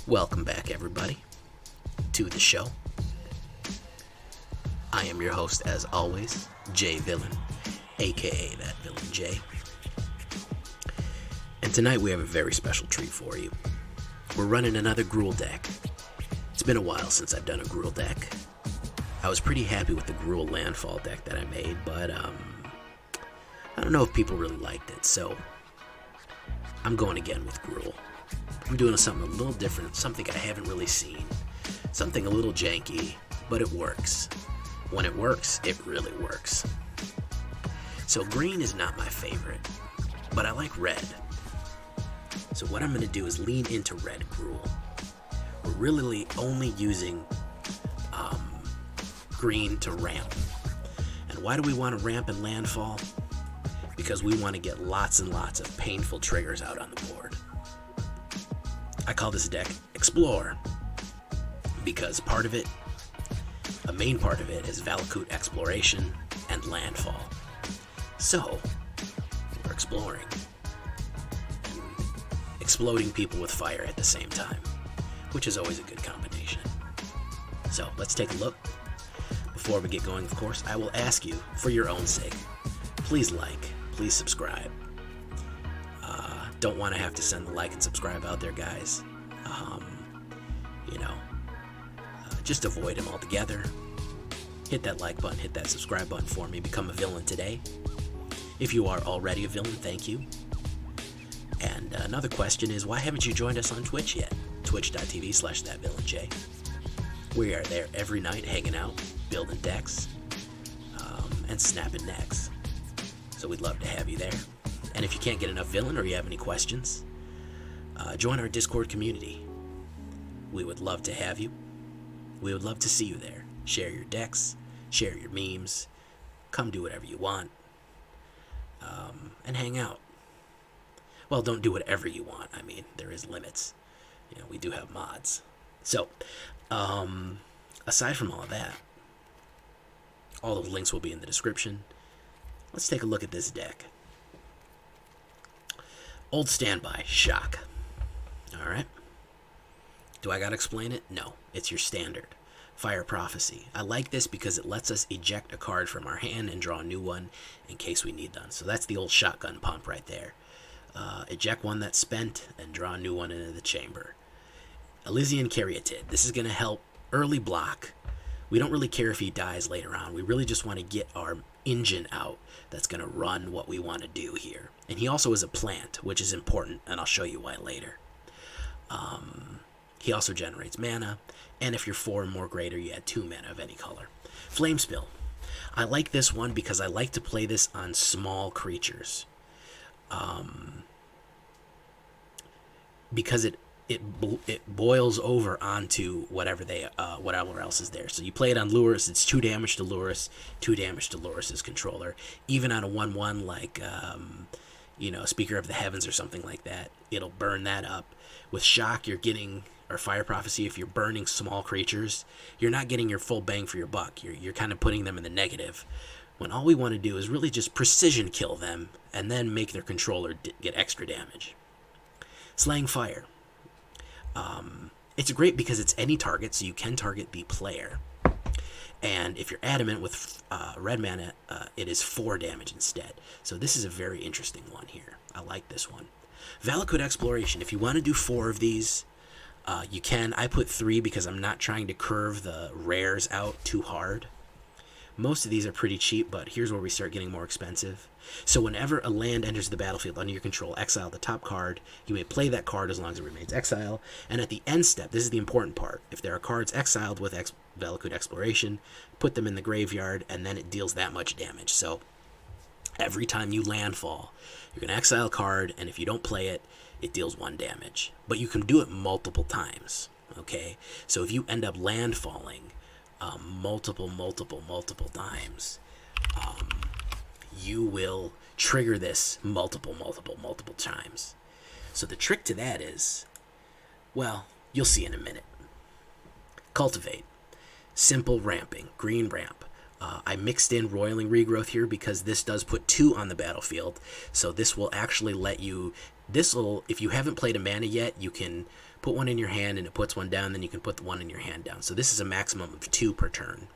Welcome back, everybody, to the show. I am your host, as always, Jay Villain, aka that Villain Jay. And tonight we have a very special treat for you. We're running another Gruul deck. It's been a while since I've done a Gruul deck. I was pretty happy with the Gruul Landfall deck that I made, but I don't know if people really liked it, so I'm going again with Gruul. I'm doing something a little different, something I haven't really seen, something a little janky, but it works. When it works, it really works. So green is not my favorite, but I like red. So what I'm going to do is lean into red Gruul. We're really only using green to ramp. And why do we want to ramp in Landfall? Because we want to get lots and lots of painful triggers out on the board. I call this deck Explore, because a main part of it is Valakut Exploration and Landfall. So, we're exploring and exploding people with fire at the same time, which is always a good combination. So, let's take a look. Before we get going, of course, I will ask you, for your own sake, please like, please subscribe. Don't want to have to send the like and subscribe out there, guys. Just avoid them altogether. Hit that like button, hit that subscribe button for me. Become a villain today. If you are already a villain, thank you. And another question is, why haven't you joined us on Twitch yet? Twitch.tv/thatvillainj. We are there every night, hanging out, building decks, and snapping necks. So we'd love to have you there. And if you can't get enough villain or you have any questions, join our Discord community. We would love to have you. We would love to see you there. Share your decks, share your memes, come do whatever you want, and hang out. Well, don't do whatever you want. I mean, there is limits. We do have mods. So, aside from all of that, all those links will be in the description. Let's take a look at this deck. Old standby, shock. Alright. Do I gotta explain it? No. It's your standard. Fire Prophecy. I like this because it lets us eject a card from our hand and draw a new one in case we need them. So that's the old shotgun pump right there. Eject one that's spent and draw a new one into the chamber. Ilysian Caryatid. This is going to help early block. We don't really care if he dies later on. We really just want to get our engine out that's going to run what we want to do here. And he also is a plant, which is important, and I'll show you why later. He also generates mana, and if you're 4 or more greater, you add 2 mana of any color. Flame Spill. I like this one because I like to play this on small creatures. Because it boils over onto whatever else is there. So you play it on Lurrus, it's 2 damage to Lurrus, 2 damage to Lurrus's controller. Even on a 1/1 like Speaker of the Heavens or something like that, it'll burn that up. With Shock, you're getting, or Fire Prophecy, if you're burning small creatures, you're not getting your full bang for your buck. You're kind of putting them in the negative, when all we want to do is really just precision kill them and then make their controller get extra damage. Slaying Fire. It's great because it's any target, so you can target the player. And if you're adamant with red mana, it is 4 damage instead. So this is a very interesting one here. I like this one. Valakut Exploration. If you want to do 4 of these, you can. I put 3 because I'm not trying to curve the rares out too hard. Most of these are pretty cheap, but here's where we start getting more expensive. So whenever a land enters the battlefield under your control, exile the top card. You may play that card as long as it remains exile. And at the end step, this is the important part. If there are cards exiled with Valakut Exploration, put them in the graveyard, and then it deals that much damage. So every time you landfall, you're going to exile a card, and if you don't play it, it deals 1 damage. But you can do it multiple times, okay? So if you end up landfalling multiple times, you will trigger this multiple times. So the trick to that is, well, you'll see in a minute. Cultivate. Simple ramping. Green ramp. I mixed in Roiling Regrowth here because this does put 2 on the battlefield. So this will actually let you... If you haven't played a mana yet, you can put one in your hand and it puts one down, then you can put the one in your hand down. So this is a maximum of 2 per turn.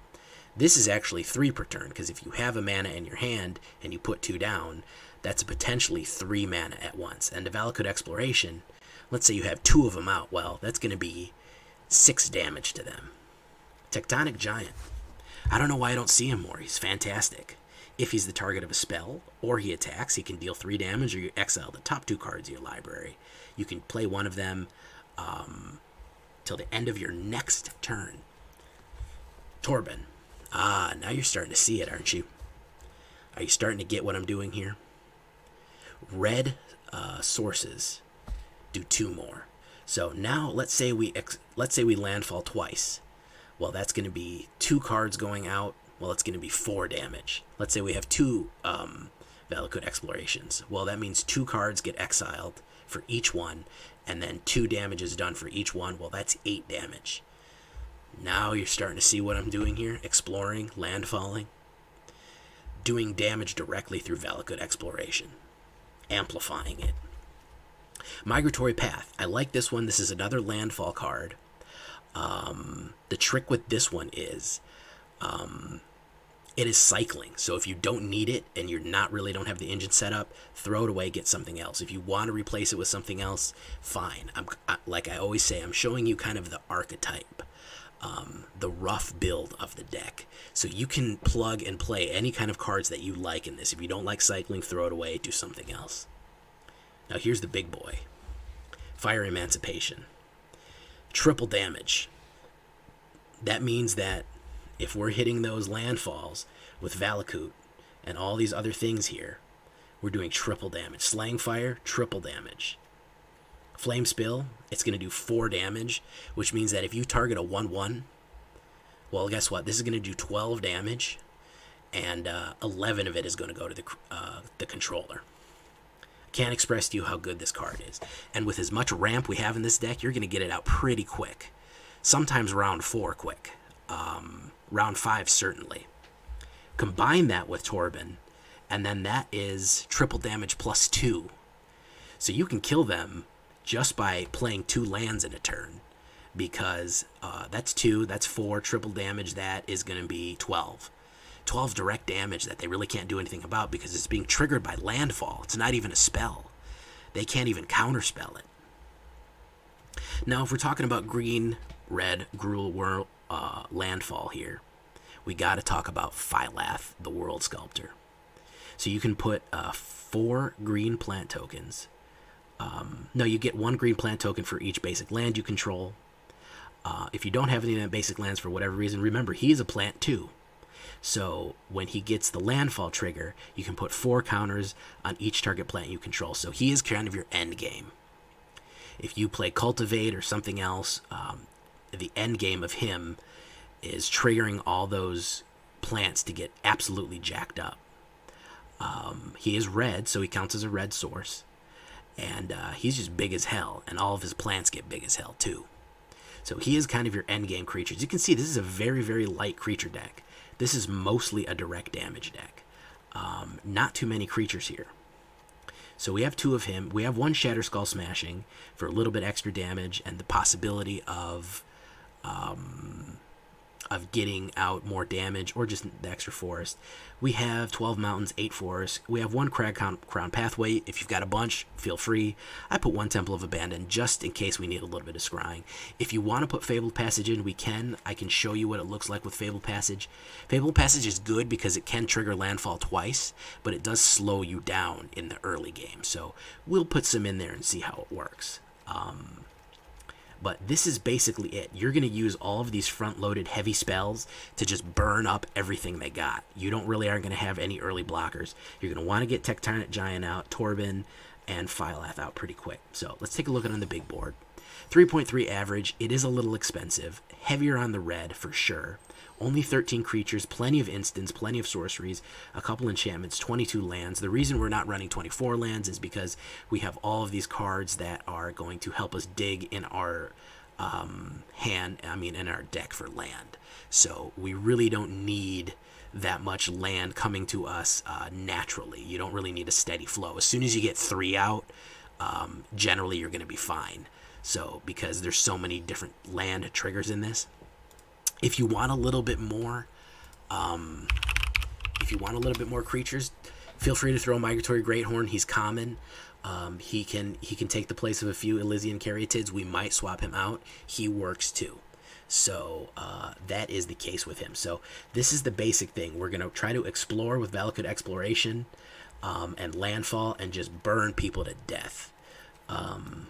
This is actually 3 per turn, because if you have a mana in your hand and you put 2 down, that's potentially 3 mana at once. And the Valakut Exploration, let's say you have 2 of them out, well, that's going to be 6 damage to them. Tectonic Giant. I don't know why I don't see him more. He's fantastic. If he's the target of a spell, or he attacks, he can deal 3 damage, or you exile the top 2 cards of your library. You can play one of them till the end of your next turn. Torbran. Ah, now you're starting to see it, aren't you? Are you starting to get what I'm doing here? Red sources do 2 more. So now let's say we landfall twice. Well, that's going to be 2 cards going out. Well, it's going to be 4 damage. Let's say we have 2 Valakut Explorations. Well, that means 2 cards get exiled for each one, and then 2 damage is done for each one. Well, that's 8 damage. Now you're starting to see what I'm doing here. Exploring, landfalling, doing damage directly through Valakut Exploration, amplifying it. Migratory Path. I like this one. This is another landfall card. The trick with this one is it is cycling. So if you don't need it and you're don't have the engine set up, throw it away, get something else. If you want to replace it with something else, fine. Like I always say, I'm showing you kind of the archetype, the rough build of the deck. So you can plug and play any kind of cards that you like in this. If you don't like cycling, throw it away, do something else. Now here's the big boy. Fiery Emancipation. Triple damage. That means that if we're hitting those landfalls with Valakut and all these other things here, we're doing triple damage. Slaying Fire, triple damage. Flame Spill, it's going to do 4 damage, which means that if you target a 1/1, well, guess what? This is going to do 12 damage, and 11 of it is going to go to the controller. Can't express to you how good this card is. And with as much ramp we have in this deck, you're going to get it out pretty quick. Sometimes round 4 quick. Round 5 certainly. Combine that with Torbran, and then that is triple damage plus 2. So you can kill them just by playing 2 lands in a turn, because that's 2, that's 4, triple damage, that is going to be 12. 12 direct damage that they really can't do anything about because it's being triggered by landfall. It's not even a spell. They can't even counterspell it. Now, if we're talking about green, red, Gruul, landfall here, we got to talk about Phylath, the World Sculptor. So you can put 4 green plant tokens. No, you get 1 green plant token for each basic land you control. If you don't have any of that basic lands for whatever reason, remember, he is a plant too. So when he gets the landfall trigger, you can put 4 counters on each target plant you control. So he is kind of your end game. If you play Cultivate or something else, the end game of him is triggering all those plants to get absolutely jacked up. He is red, so he counts as a red source. And he's just big as hell, and all of his plants get big as hell too. So he is kind of your end game creatures. You can see this is a very, very light creature deck. This is mostly a direct damage deck. Not too many creatures here. So we have 2 of him. We have 1 Shatterskull Smashing for a little bit extra damage and the possibility of getting out more damage, or just the extra forest. We have 12 mountains, 8 forests. We have 1 Cragcrown Pathway. If you've got a bunch, feel free. I put 1 Temple of Abandon just in case we need a little bit of scrying. If you want to put Fabled Passage in, we can. I can show you what it looks like with Fabled Passage. Fabled Passage is good because it can trigger landfall twice, but it does slow you down in the early game. So we'll put some in there and see how it works. But this is basically it. You're going to use all of these front-loaded heavy spells to just burn up everything they got. You aren't going to have any early blockers. You're going to want to get Tectonic Giant out, Torbran, and Phylath out pretty quick. So let's take a look at on the big board. 3.3 average. It is a little expensive. Heavier on the red for sure. Only 13 creatures, plenty of instants, plenty of sorceries, a couple enchantments, 22 lands. The reason we're not running 24 lands is because we have all of these cards that are going to help us dig in our in our deck for land. So we really don't need that much land coming to us naturally. You don't really need a steady flow. As soon as you get 3 out, generally you're going to be fine. So, because there's so many different land triggers in this. If you want a little bit more, creatures, feel free to throw Migratory Greathorn. He's common. He can take the place of a few Ilysian Caryatids. We might swap him out. He works too. So that is the case with him. So this is the basic thing. We're going to try to explore with Valakut Exploration and Landfall and just burn people to death,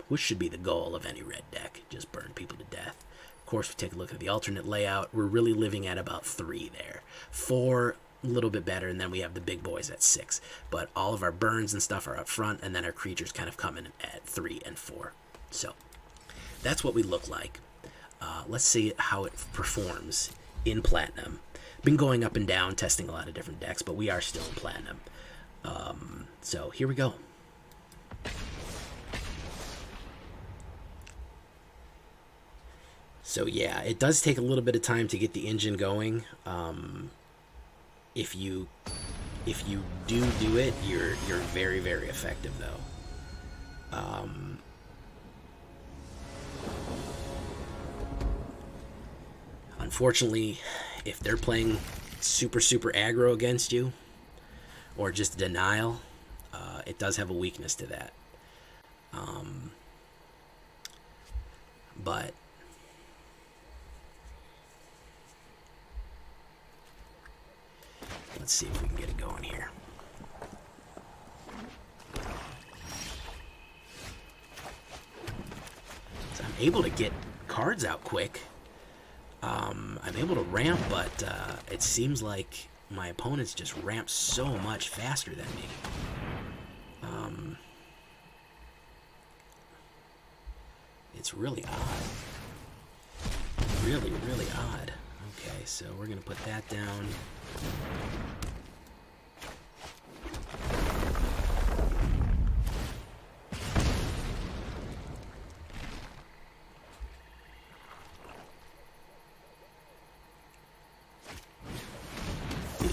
which should be the goal of any red deck. Just burn people to death. Of course, we take a look at the alternate layout. We're really living at about 3 there. 4, a little bit better, and then we have the big boys at 6. But all of our burns and stuff are up front, and then our creatures kind of come in at 3 and 4. So that's what we look like. Let's see how it performs in Platinum. Been going up and down, testing a lot of different decks, but we are still in Platinum. So here we go. So yeah, it does take a little bit of time to get the engine going. If you do it, you're very, very effective though. Unfortunately, if they're playing super aggro against you, or just denial, it does have a weakness to that. But let's see if we can get it going here. So I'm able to get cards out quick. I'm able to ramp, but it seems like my opponents just ramp so much faster than me. It's really odd. Really, really odd. Okay, so we're going to put that down.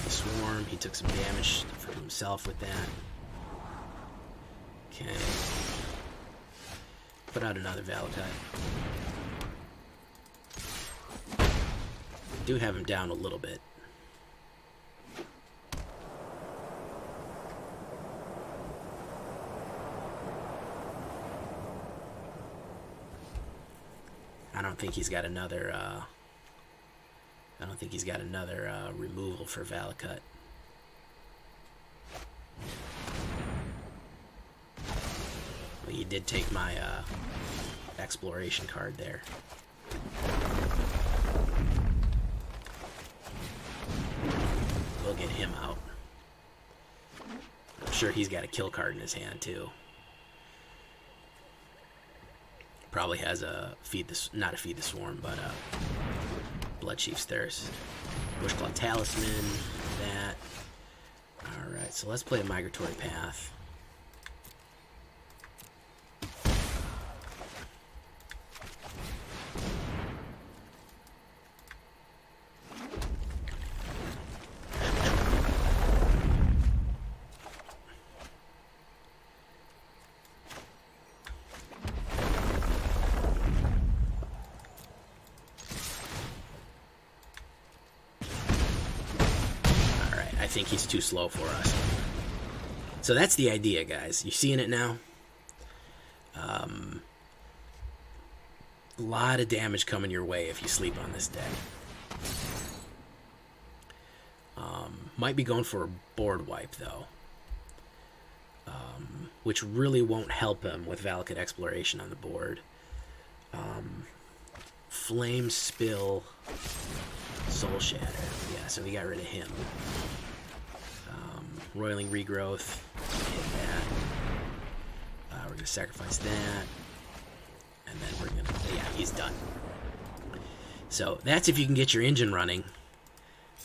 Swarm. He took some damage for himself with that. Okay. Put out another Valakut. Do have him down a little bit. I don't think he's got another removal for Valakut. Well, he did take my exploration card there. We'll get him out. I'm sure he's got a kill card in his hand too. Probably has a not a feed the swarm, but Bloodchief's Thirst. Bushclaw Talisman, that. Alright, so let's play a Migratory Path. I think he's too slow for us. So that's the idea, guys. You seeing it now? A lot of damage coming your way if you sleep on this deck. Might be going for a board wipe, though. Which really won't help him with Valakut Exploration on the board. Flame Spill, Soul Shatter. Yeah, so we got rid of him. Roiling Regrowth, hit that. We're going to sacrifice that. And then we're going to... Yeah, he's done. So that's if you can get your engine running.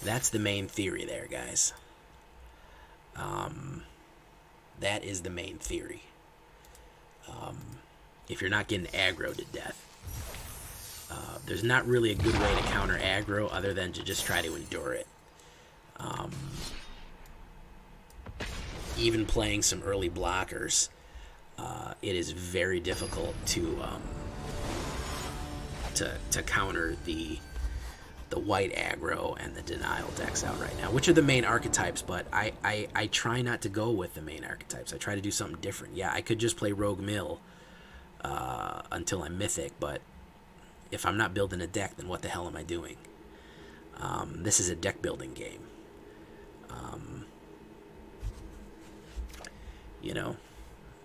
That's the main theory there, guys. That is the main theory. If you're not getting aggro to death. There's not really a good way to counter aggro other than to just try to endure it. Even playing some early blockers, it is very difficult to to counter the white aggro and the denial decks out right now, which are the main archetypes, but I try not to go with the main archetypes. I try to do something different. Yeah, I could just play Rogue Mill until I'm Mythic, but if I'm not building a deck, then what the hell am I doing? This is a deck building game. You know,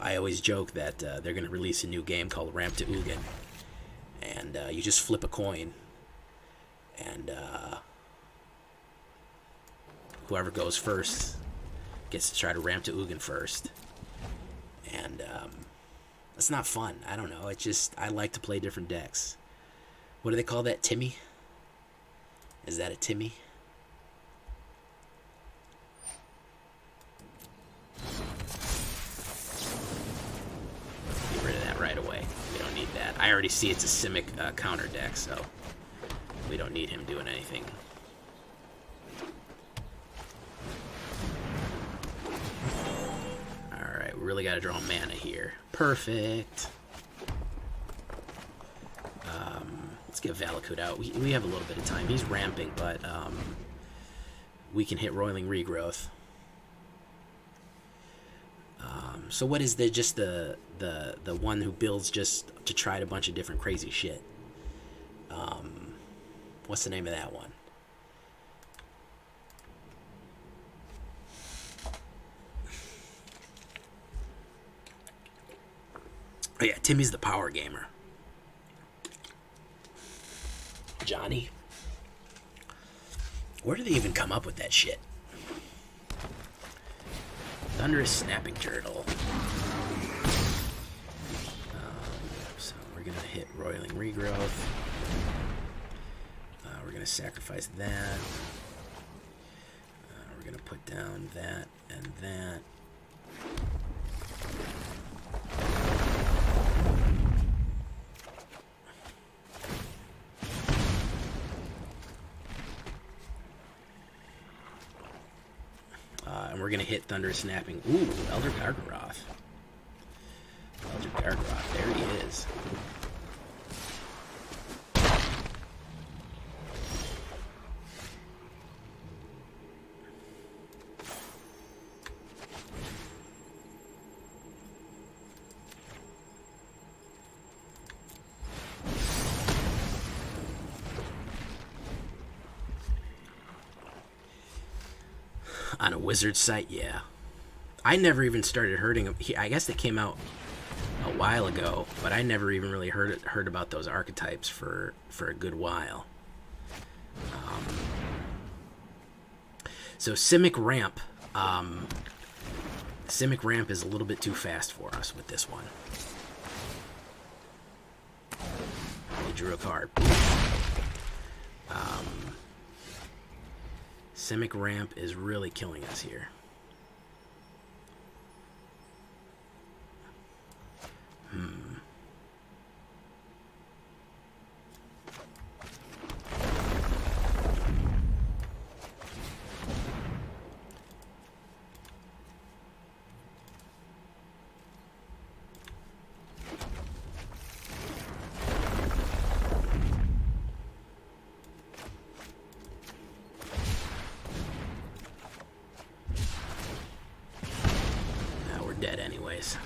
I always joke that they're going to release a new game called Ramp to Ugin, and you just flip a coin, and whoever goes first gets to try to ramp to Ugin first. And it's not fun. I don't know. It's just, I like to play different decks. What do they call that? Timmy? Is that a Timmy? Get rid of that right away. We don't need that. I already see it's a Simic counter deck, so we don't need him doing anything. Alright, we really got to draw mana here. Perfect. Let's get Valakut out. We have a little bit of time. He's ramping, but we can hit Roiling Regrowth. So what is just the one who builds just to try a bunch of different crazy shit? What's the name of that one? Oh yeah, Timmy's the power gamer. Johnny? Where do they even come up with that shit? Thunderous Snapping Turtle. So we're going to hit Roiling Regrowth. We're going to sacrifice that. We're going to put down that and that. And we're going to hit Thunder Snapping. Ooh, Elder Gargaroth. Elder Gargaroth, there he is. On a wizard site, yeah. I never even started herding them. I guess they came out a while ago, but I never even really heard about those archetypes for a good while. So Simic Ramp. Simic Ramp is a little bit too fast for us with this one. We drew a card. Simic Ramp is really killing us here. Dead anyways.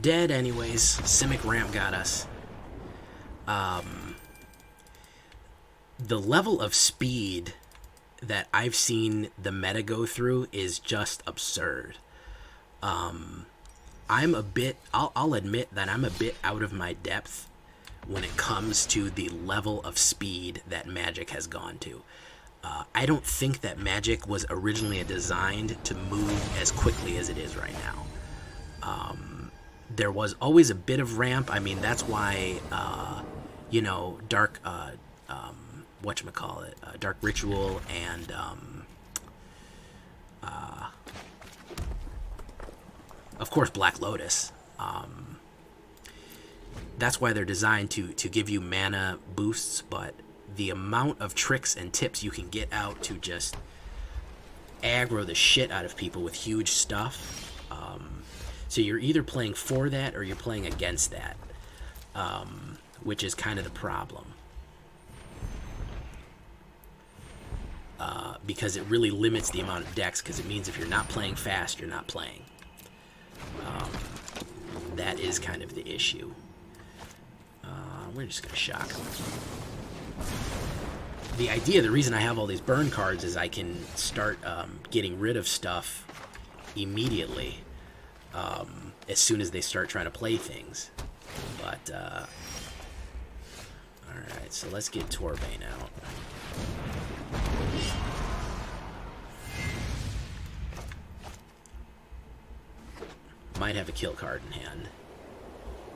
Dead anyways. Simic Ramp got us. The level of speed that I've seen the meta go through is just absurd. I'm a bit, I'll admit that I'm a bit out of my depth when it comes to the level of speed that Magic has gone to. I don't think that Magic was originally designed to move as quickly as it is right now. There was always a bit of ramp. I mean, that's why, Dark, Dark Ritual and, of course, Black Lotus. That's why they're designed to give you mana boosts, but the amount of tricks and tips you can get out to just aggro the shit out of people with huge stuff So you're either playing for that or you're playing against that, which is kind of the problem. Because it really limits the amount of decks, because it means if you're not playing fast, you're not playing. That is kind of the issue. We're just going to shock them. The idea, the reason I have all these burn cards is I can start getting rid of stuff immediately as soon as they start trying to play things. But, alright, so let's get Torbran out. Might have a kill card in hand.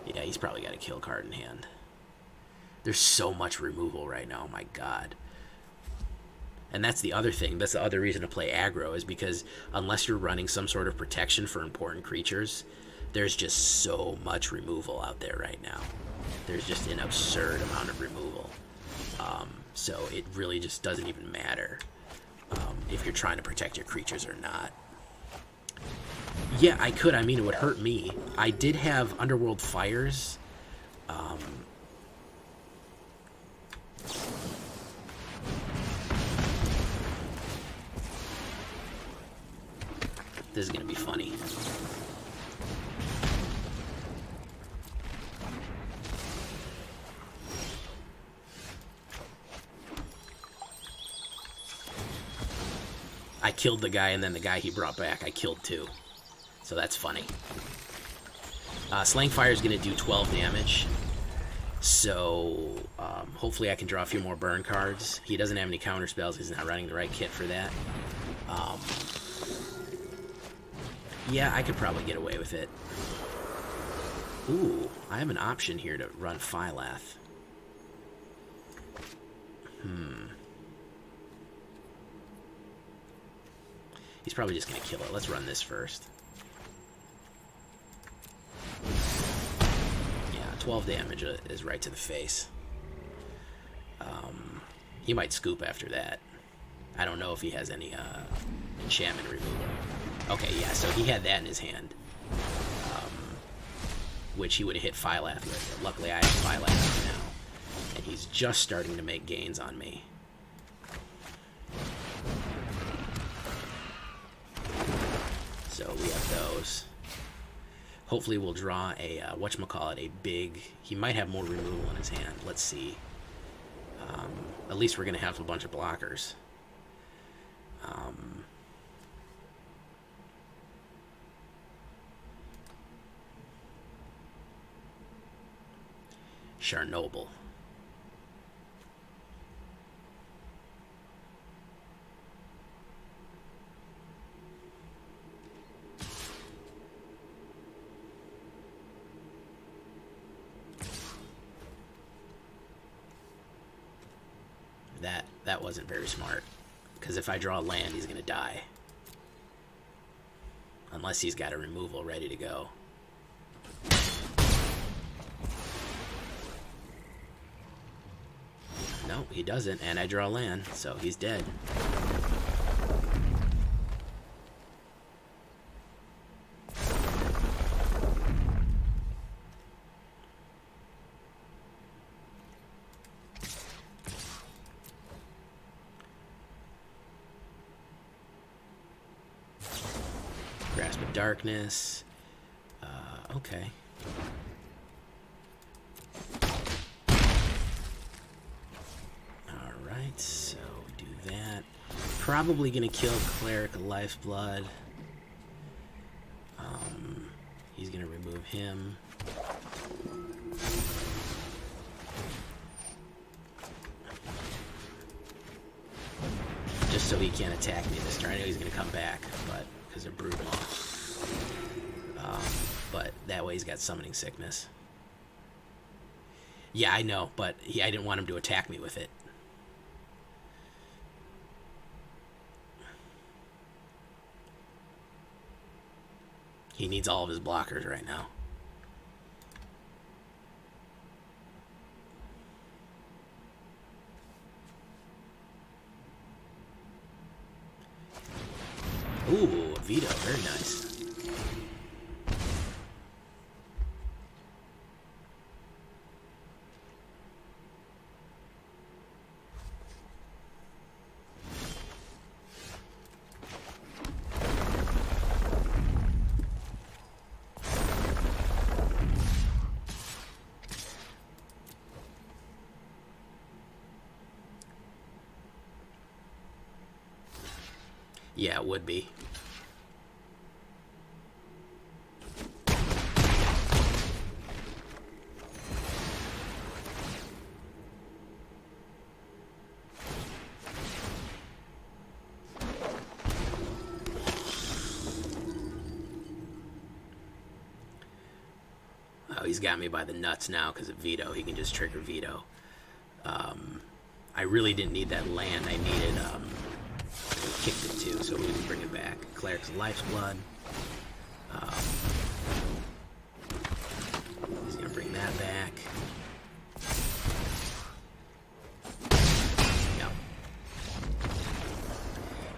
Yeah, he's probably got a kill card in hand. There's so much removal right now, my god. And that's the other thing. That's the other reason to play aggro, is because unless you're running some sort of protection for important creatures, there's just so much removal out there right now. There's just an absurd amount of removal. So it really just doesn't even matter if you're trying to protect your creatures or not. Yeah, I could. I mean, it would hurt me. I did have Underworld Fires. This is going to be funny. I killed the guy, and then the guy he brought back, I killed too. So that's funny. Slang Fire is going to do 12 damage. So hopefully I can draw a few more burn cards. He doesn't have any counter spells. He's not running the right kit for that. Yeah, I could probably get away with it. Ooh, I have an option here to run Phylath. He's probably just going to kill it. Let's run this first. Yeah, 12 damage is right to the face. He might scoop after that. I don't know if he has any enchantment removal. Okay, yeah, so he had that in his hand. Which he would have hit Phylath with. Luckily, I have Phylath now. And he's just starting to make gains on me. So we have those. Hopefully we'll draw a, whatchamacallit, a big... He might have more removal in his hand. Let's see. At least we're going to have a bunch of blockers. Chernobyl. That wasn't very smart, because if I draw a land, he's going to die. Unless he's got a removal ready to go. No, he doesn't, and I draw land, so he's dead. Grasp of Darkness. Okay. Alright, so do that. Probably gonna kill Cleric of Lifeblood. He's gonna remove him. Just so he can't attack me this turn. I know he's gonna come back, but because of Brood Maw. But that way he's got Summoning Sickness. Yeah, I know, but I didn't want him to attack me with it. He needs all of his blockers right now. Ooh, a veto, very nice. Yeah, it would be. Oh, he's got me by the nuts now because of veto. He can just trigger veto. I really didn't need that land. I needed, I kicked it too, so we can bring it back. Cleric's Life's Blood. He's going to bring that back. Yep.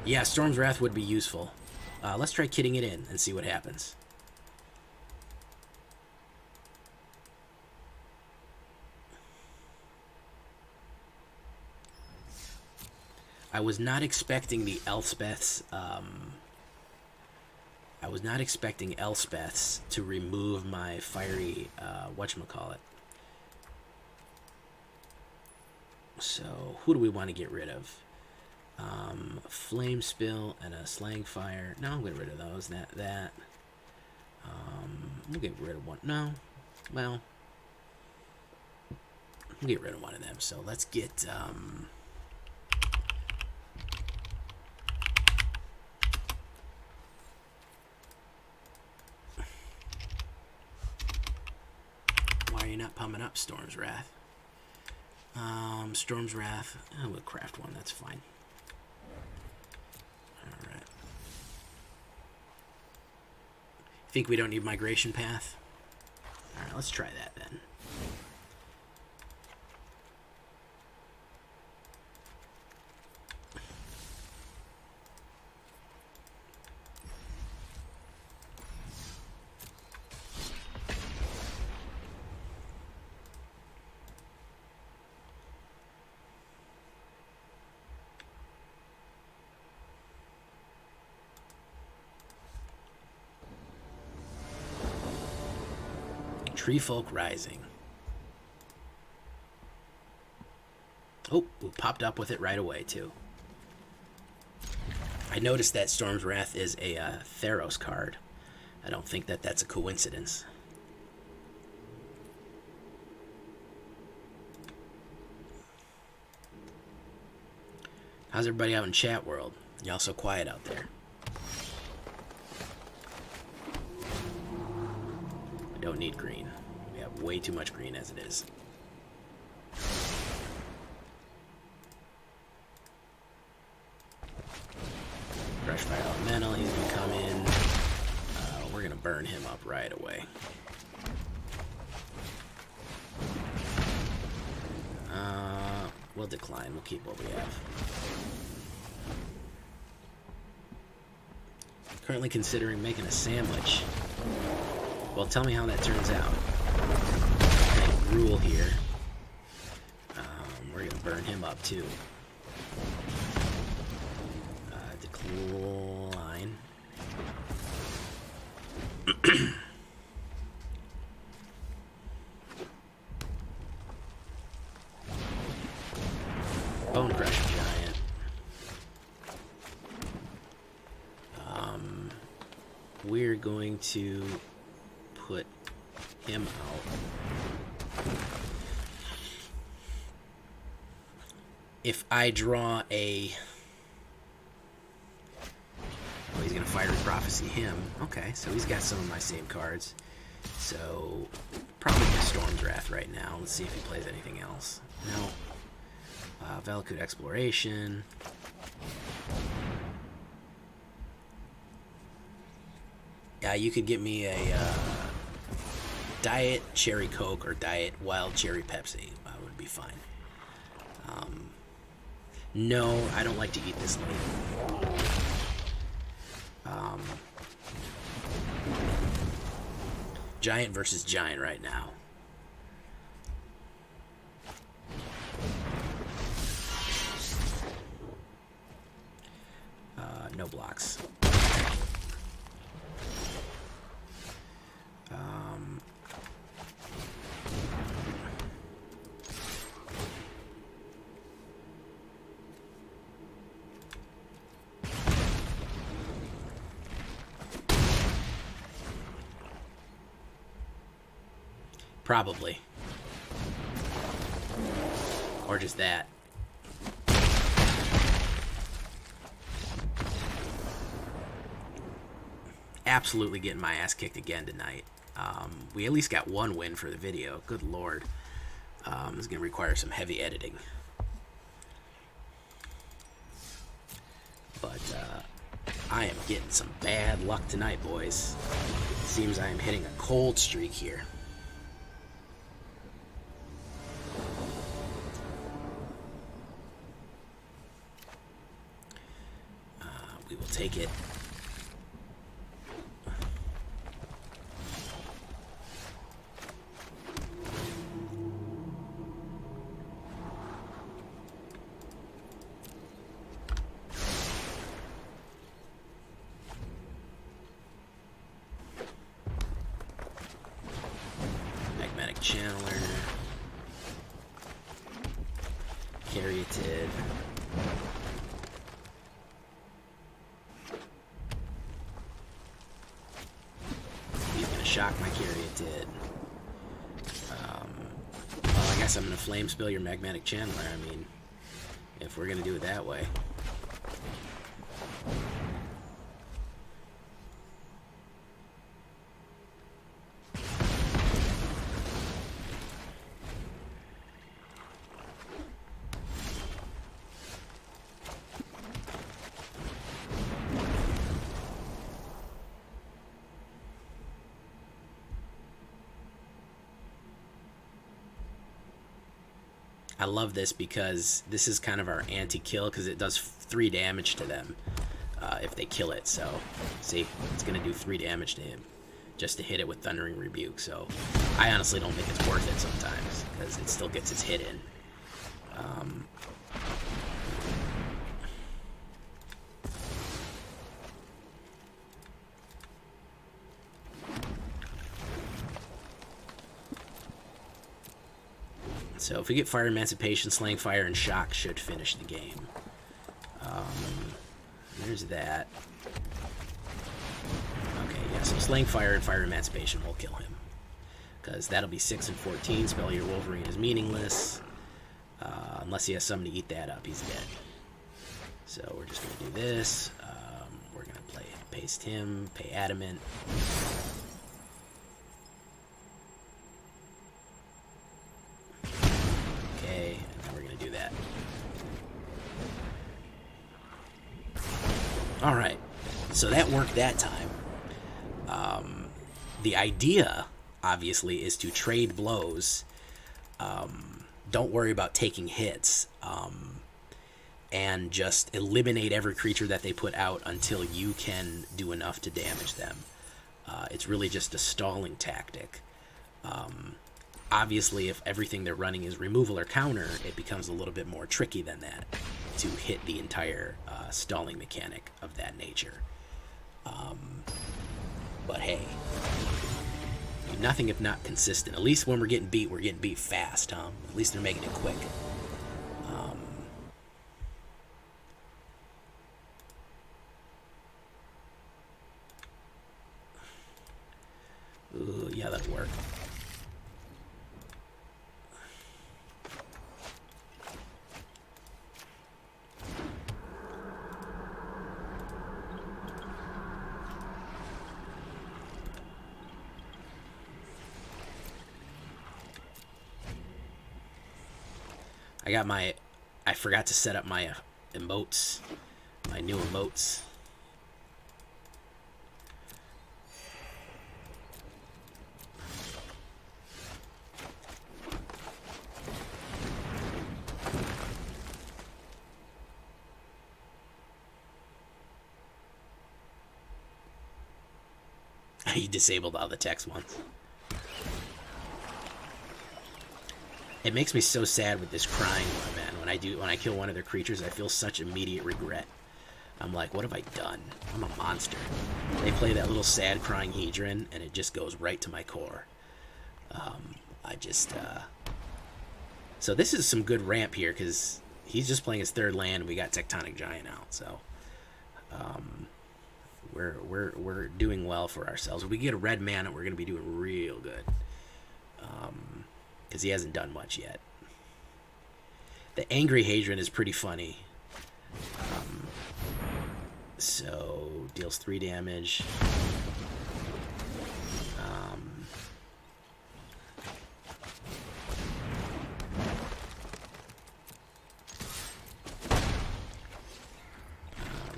Yeah, Storm's Wrath would be useful. Let's try kitting it in and see what happens. I was not expecting the Elspeths. I was not expecting Elspeths to remove my fiery whatchamacallit. So who do we want to get rid of? Flame Spill and a Slang Fire. No, I'm gonna get rid of those. That. We'll get rid of one. No, well, we'll get rid of one of them. So let's get. Why are you not pumping up Storm's Wrath? Storm's Wrath. Oh, we'll craft one. That's fine. All right. Think we don't need Migration Path? All right, let's try that then. Treefolk Rising. Oh, we popped up with it right away, too. I noticed that Storm's Wrath is a Theros card. I don't think that that's a coincidence. How's everybody out in chat world? Y'all so quiet out there. I don't need green. We have way too much green as it is. Brushfire Elemental, he's gonna come in. We're gonna burn him up right away. We'll decline. We'll keep what we have. Currently considering making a sandwich. Well, tell me how that turns out. Gruul here. We're gonna burn him up too. Decline. Bone Crusher Giant. We're going to put him out. If I draw a... Oh, he's going to Fiery Prophecy him. Okay, so he's got some of my same cards. So, probably just Storm's Wrath right now. Let's see if he plays anything else. No. Valakut Exploration. Yeah, you could get me a Diet Cherry Coke or Diet Wild Cherry Pepsi. That would be fine. No, I don't like to eat this late. Giant versus Giant right now. No blocks. Probably. Or just that. Absolutely getting my ass kicked again tonight. We at least got one win for the video. Good lord. This is going to require some heavy editing. But I am getting some bad luck tonight, boys. Seems I am hitting a cold streak here. We will take it. Channeler, Caryatid, he's gonna shock my Caryatid. Well, I guess I'm gonna flame spill your magmatic channeler. I mean, if we're gonna do it that way. I love this because this is kind of our anti-kill because it does 3 damage to them if they kill it. So, see, it's going to do 3 damage to him just to hit it with Thundering Rebuke. So, I honestly don't think it's worth it sometimes because it still gets its hit in. So if we get Fiery Emancipation, Slaying Fire, and Shock should finish the game. There's that. Okay, yeah, so Slaying Fire and Fiery Emancipation will kill him. Because that'll be 6 and 14. Spell Your Wolverine is meaningless. Unless he has something to eat that up, he's dead. So we're just going to do this. We're going to paste him, pay Adamant. Alright, so that worked that time. The idea, obviously, is to trade blows. Don't worry about taking hits. And just eliminate every creature that they put out until you can do enough to damage them. It's really just a stalling tactic. Obviously, if everything they're running is removal or counter, it becomes a little bit more tricky than that to hit the entire stalling mechanic of that nature. But hey, nothing if not consistent. At least when we're getting beat fast, huh? At least they're making it quick. Ooh, yeah, that'll work. I forgot to set up my emotes, my new emotes. He disabled all the text ones. It makes me so sad with this crying one, man. When I kill one of their creatures, I feel such immediate regret. I'm like, what have I done? I'm a monster. They play that little sad crying Hedron, and it just goes right to my core. So this is some good ramp here, because he's just playing his 3rd land, and we got Tectonic Giant out, so... We're doing well for ourselves. If we get a red mana, we're going to be doing real good. because he hasn't done much yet. The Angry Hadron is pretty funny. So deals 3 damage.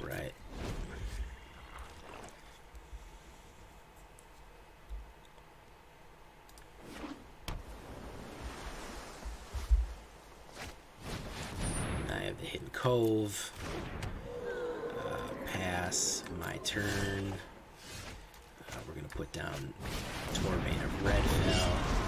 Right. I have the Hidden Cove. Pass my turn. We're going to put down Torbran of Redfell.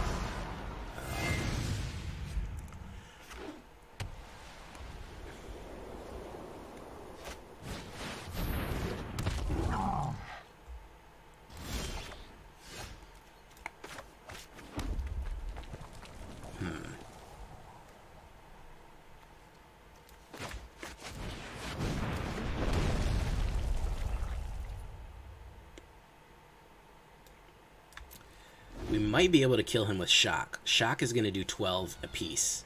We might be able to kill him with Shock. Shock is going to do 12 apiece.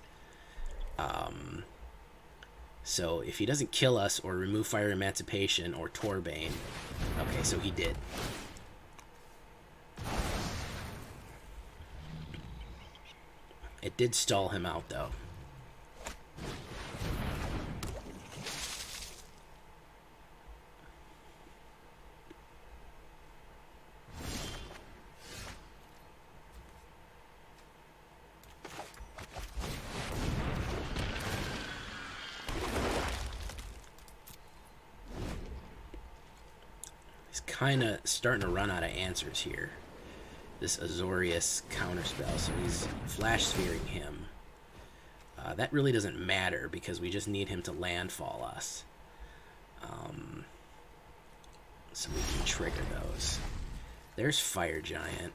So if he doesn't kill us or remove Fiery Emancipation or Torbran... Okay, so he did. It did stall him out, though. Kind of starting to run out of answers here. This Azorius counterspell, so he's flash sphering him. That really doesn't matter because we just need him to landfall us. So we can trigger those. There's Fire Giant.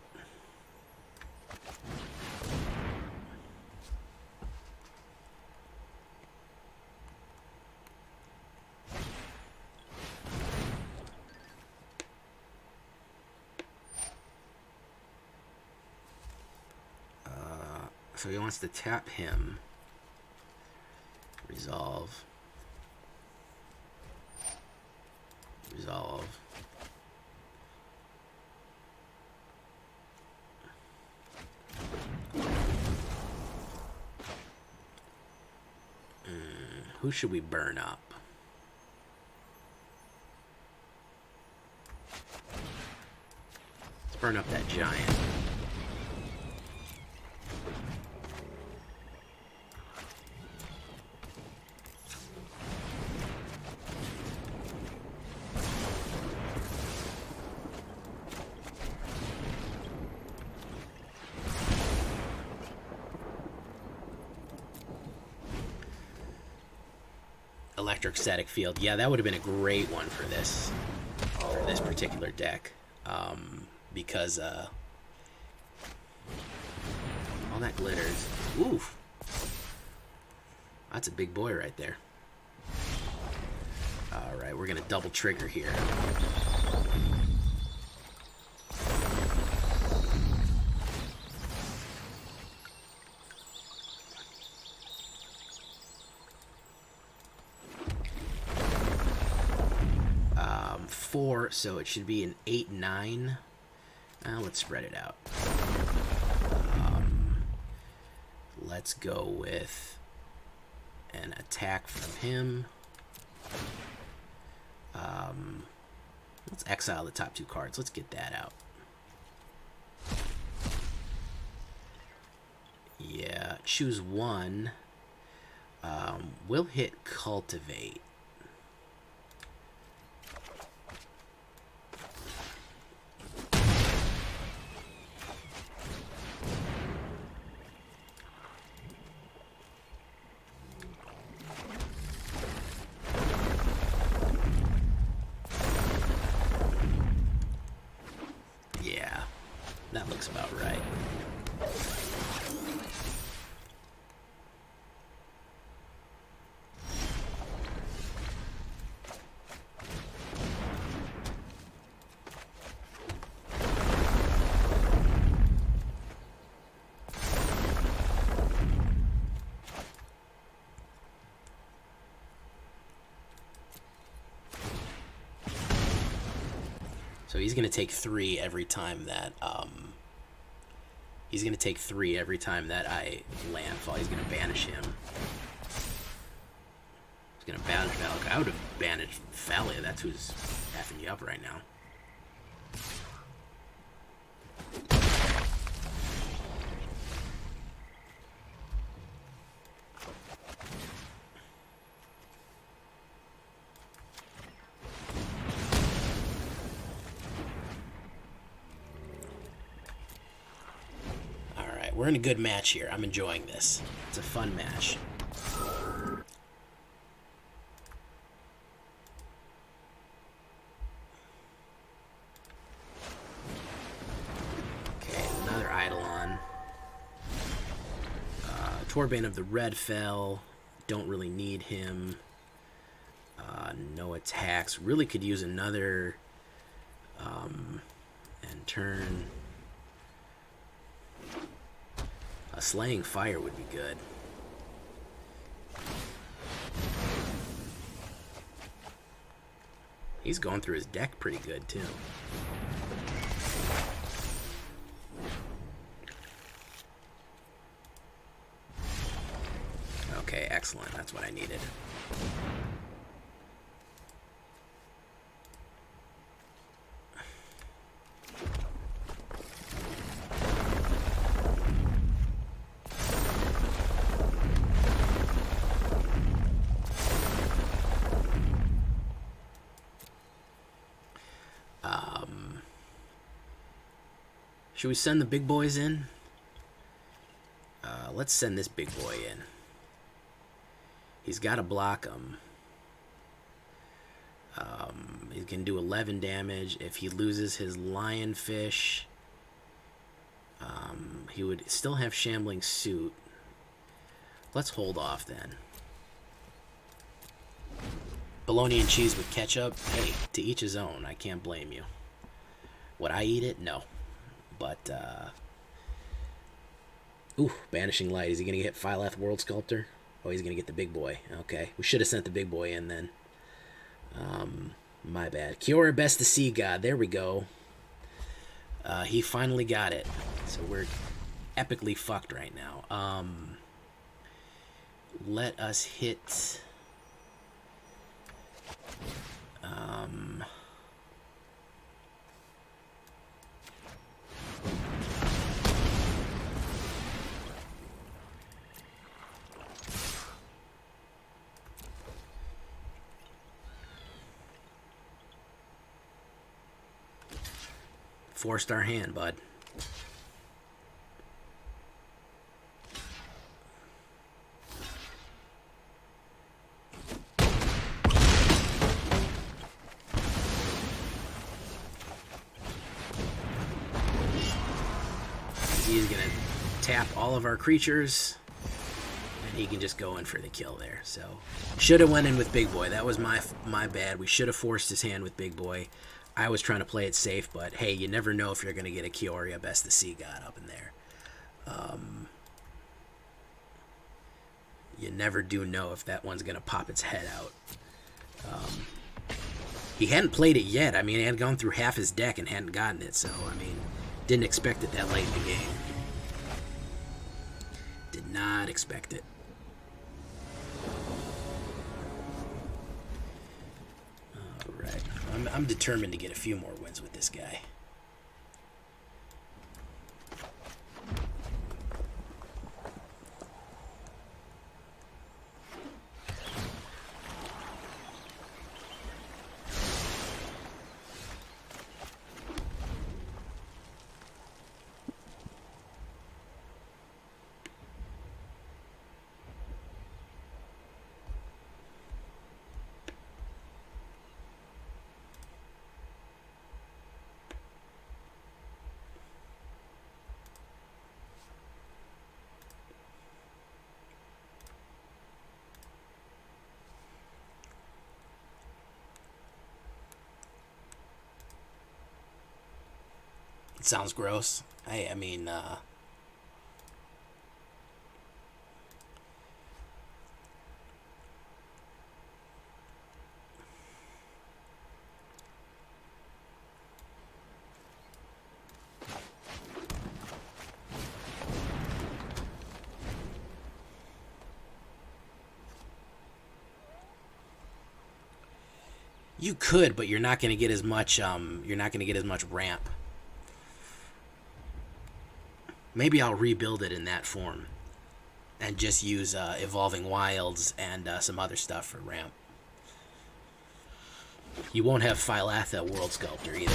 So he wants to tap him. Resolve. Resolve. Who should we burn up? Let's burn up that giant. Electric Static Field. Yeah, that would have been a great one for this particular deck. Because all that glitters. Oof. That's a big boy right there. Alright, we're gonna double trigger here. So it should be an 8-9. Let's spread it out. Let's go with an attack from him. Let's exile the top 2 cards. Let's get that out. Yeah, choose one. We'll hit Cultivate. That looks about right. So he's going to take 3 every time that he's going to take 3 every time that I landfall. He's going to banish him. He's going to banish Valakut. I would have banished Thalia. That's who's effing you up right now. We're in a good match here. I'm enjoying this. It's a fun match. Okay, another Eidolon. Torbran of the Red fell. Don't really need him. No attacks. Really could use another and turn. A Slaying Fire would be good. He's going through his deck pretty good, too. Okay, excellent. That's what I needed. Should we send the big boys in? Let's send this big boy in. He's got to block him. He can do 11 damage. If he loses his lionfish, he would still have Shambling Suit. Let's hold off then. Bologna and cheese with ketchup? Hey, to each his own. I can't blame you. Would I eat it? No. But, ooh, Banishing Light. Is he going to get Phylath World Sculptor? Oh, he's going to get the big boy. Okay. We should have sent the big boy in then. My bad. Kiora Best to See God. There we go. He finally got it. So we're epically fucked right now. Let us hit... Forced our hand, bud. He's gonna tap all of our creatures, and he can just go in for the kill there. So, should have went in with Big Boy. That was my bad. We should have forced his hand with Big Boy. I was trying to play it safe, but hey, you never know if you're going to get a Kiora Best to See God up in there. You never do know if that one's going to pop its head out. He hadn't played it yet. I mean, he had gone through half his deck and hadn't gotten it, so, I mean, didn't expect it that late in the game. Did not expect it. Alright. I'm determined to get a few more wins with this guy. It sounds gross. I mean, You could, but you're not going to get as much. You're not going to get as much ramp. Maybe I'll rebuild it in that form, and just use Evolving Wilds and some other stuff for ramp. You won't have Phylath World Sculptor either.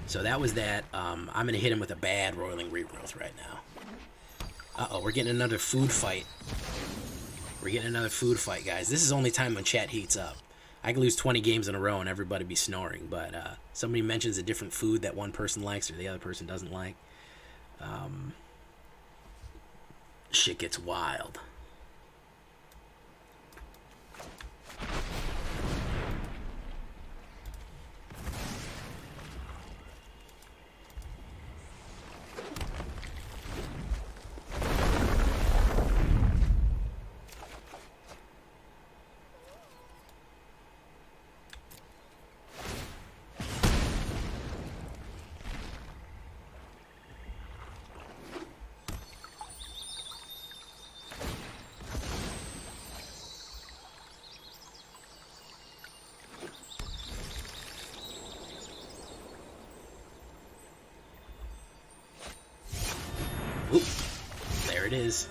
So that was that. I'm going to hit him with a bad Roiling Regrowth right now. Uh-oh, we're getting another food fight. We're getting another food fight, guys. This is only time when chat heats up. I could lose 20 games in a row and everybody be snoring, but somebody mentions a different food that one person likes or the other person doesn't like. Shit gets wild. Oop, there it is.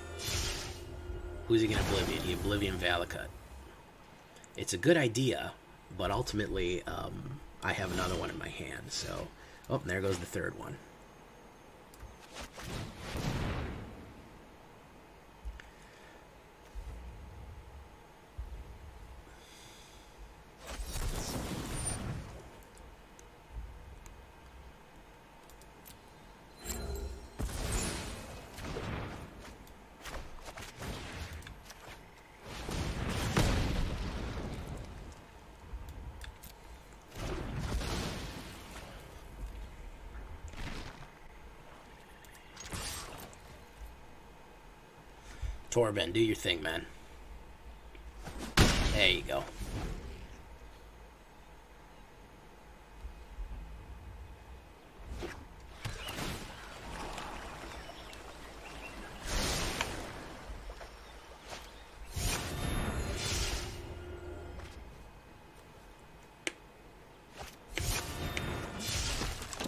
Who's he going to Oblivion? He Oblivion Valakut. It's a good idea, but ultimately, I have another one in my hand, so... Oh, there goes the third one. Torbran, do your thing, man. There you go.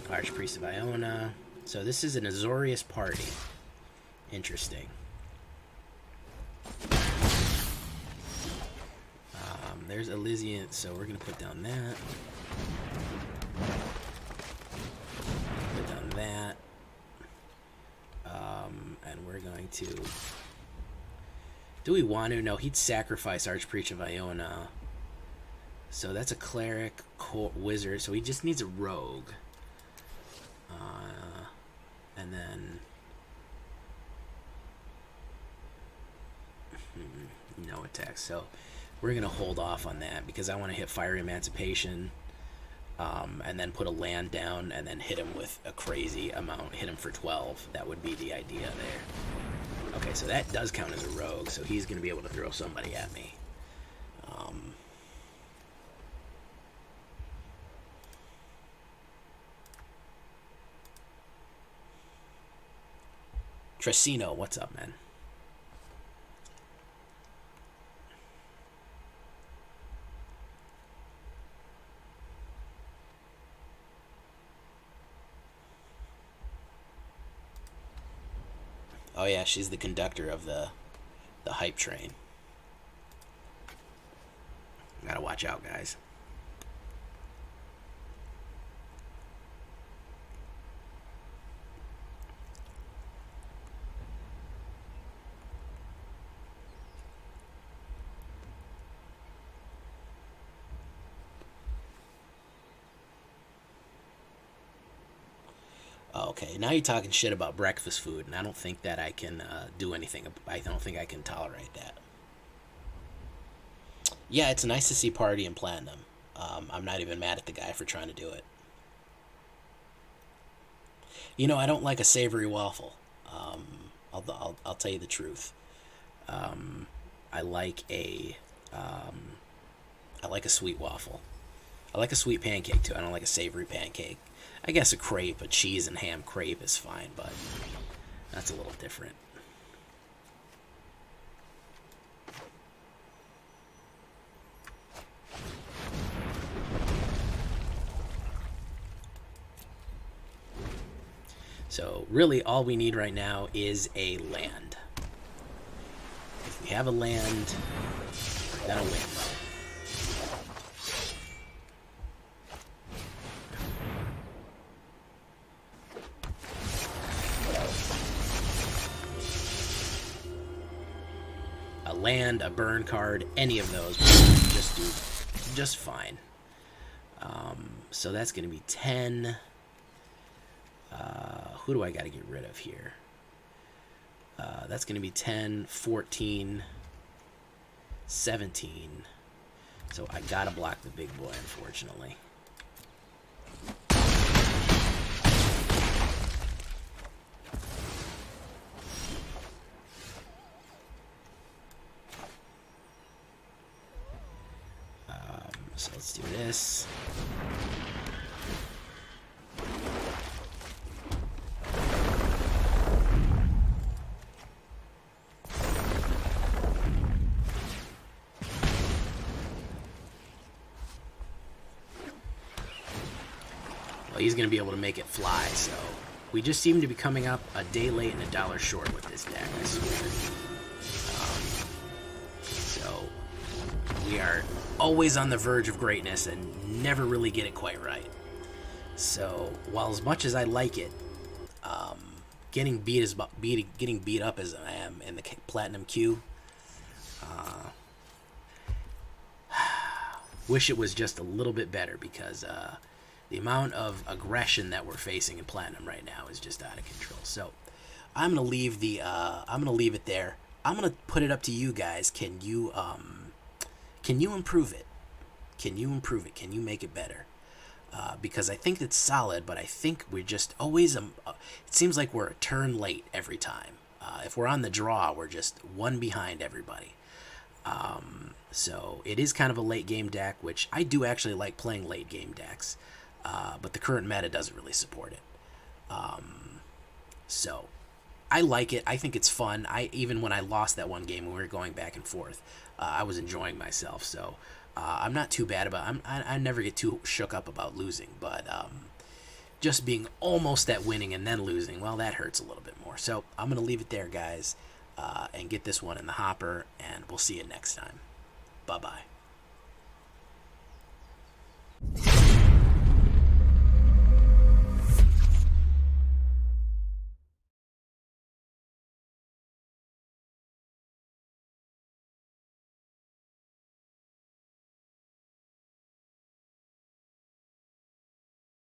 Archpriest of Iona. So this is an Azorius party. Interesting. There's Ilysian, so we're going to put down that. Put down that. And we're going to... Do we want to? No, he'd sacrifice Archpriest of Iona. So that's a cleric, wizard, so he just needs a rogue. And then... no attacks, so... We're going to hold off on that because I want to hit Fiery Emancipation and then put a land down and then hit him with a crazy amount. Hit him for 12. That would be the idea there. Okay, so that does count as a rogue, so he's going to be able to throw somebody at me. Tresino, what's up, man? Oh yeah, she's the conductor of the hype train. Gotta watch out, guys. Okay, now you're talking shit about breakfast food, and I don't think that I can do anything. I don't think I can tolerate that. Yeah, it's nice to see Party and Platinum. I'm not even mad at the guy for trying to do it. You know, I don't like a savory waffle. I'll tell you the truth. I like a sweet waffle. I like a sweet pancake too. I don't like a savory pancake. I guess a crepe, a cheese and ham crepe is fine, but that's a little different. So really all we need right now is a land. If we have a land, we're gonna win. A land, a burn card, any of those just do just fine. So that's gonna be 10. Who do I got to get rid of here? That's going to be 10, 14, 17. So I got to block the big boy, unfortunately. So let's do this. He's going to be able to make it fly, so we just seem to be coming up a day late and a dollar short with this deck, I swear. So we are always on the verge of greatness and never really get it quite right. So while as much as I like it, getting beat up as I am in the platinum queue, wish it was just a little bit better, because the amount of aggression that we're facing in Platinum right now is just out of control. So I'm gonna leave the I'm gonna leave it there. I'm gonna put it up to you guys. Can you improve it? Can you improve it? Can you make it better? Because I think it's solid, but I think we're just always it seems like we're a turn late every time. If we're on the draw, we're just one behind everybody. So it is kind of a late game deck, which I do actually like playing late game decks. But the current meta doesn't really support it. So I like it. I think it's fun. Even when I lost that one game when we were going back and forth, I was enjoying myself. So I'm not too bad about it. I never get too shook up about losing, but just being almost at winning and then losing, well, that hurts a little bit more. So I'm going to leave it there, guys, and get this one in the hopper, and we'll see you next time. Bye-bye.